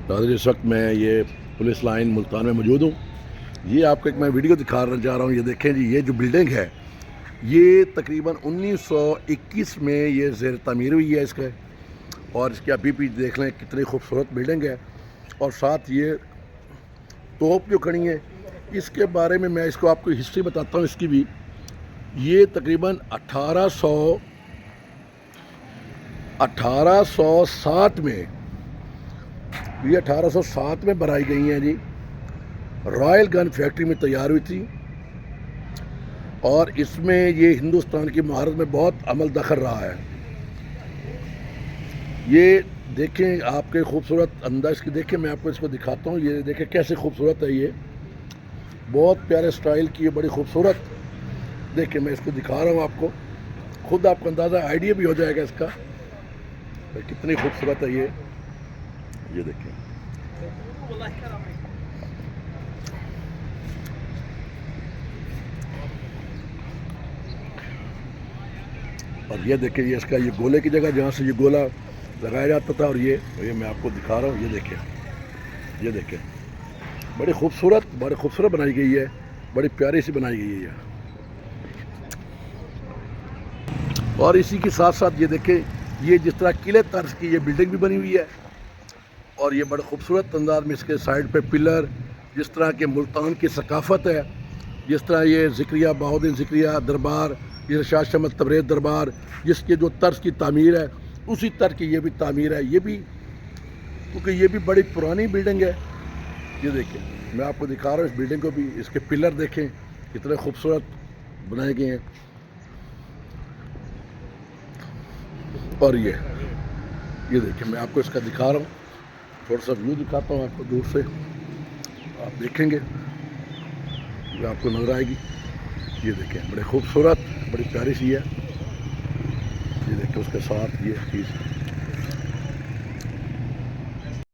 ناظرین اس وقت میں یہ پولیس لائن ملتان میں موجود ہوں. یہ آپ کو ایک میں ویڈیو دکھانا چاہ رہا ہوں. یہ دیکھیں جی، یہ جو بلڈنگ ہے یہ تقریباً 1921 میں یہ زیر تعمیر ہوئی ہے اس کا، اور اس کے ابھی بھی دیکھ لیں کتنی خوبصورت بلڈنگ ہے. اور ساتھ یہ توپ جو کھڑی ہے اس کے بارے میں اس کو آپ کو ہسٹری بتاتا ہوں اس کی بھی. یہ تقریباً 1860 میں، یہ 1860 میں بنائی گئی ہیں جی. رائل گن فیکٹری میں تیار ہوئی تھی، اور اس میں یہ ہندوستان کی مہارت میں بہت عمل دخل رہا ہے. یہ دیکھیں آپ کے خوبصورت انداز کی، دیکھیں میں آپ کو اس کو دکھاتا ہوں. یہ دیکھیں کیسے خوبصورت ہے، یہ بہت پیارے سٹائل کی ہے، بڑی خوبصورت. دیکھیں میں اس کو دکھا رہا ہوں آپ کو، خود آپ کو اندازہ آئیڈیا بھی ہو جائے گا اس کا کتنی خوبصورت ہے یہ دیکھیں. اور یہ دیکھیں یہ اس کا یہ گولے کی جگہ جہاں سے یہ گولا لگایا جاتا تھا، اور یہ میں آپ کو دکھا رہا ہوں. یہ دیکھیں بڑی خوبصورت بنائی گئی ہے، بڑی پیاری سی بنائی گئی ہے یہ. اور اسی کے ساتھ ساتھ یہ دیکھیں یہ جس طرح قلعے طرز کی یہ بلڈنگ بھی بنی ہوئی ہے، اور یہ بڑے خوبصورت انداز میں اس کے سائڈ پہ پلر، جس طرح کے ملتان کی ثقافت ہے، جس طرح یہ ذکریہ بہاؤالدین ذکریہ دربار، یہ شاہ شمس تبریز دربار، جس کے جو طرز کی تعمیر ہے اسی طرح کی یہ بھی تعمیر ہے. یہ بھی کیونکہ یہ بھی بڑی پرانی بلڈنگ ہے. یہ دیکھیں میں آپ کو دکھا رہا ہوں اس بلڈنگ کو بھی. اس کے پلر دیکھیں کتنے خوبصورت بنائے گئے ہیں. اور یہ دیکھیں میں آپ کو اس کا دکھا رہا ہوں، تھوڑا سا ویو دکھاتا ہوں آپ کو دور سے، آپ دیکھیں گے یہ آپ کو نظر آئے گی. یہ دیکھیں بڑے خوبصورت، بڑی پیاری سی ہے. یہ دیکھیں اس کے ساتھ یہ چیز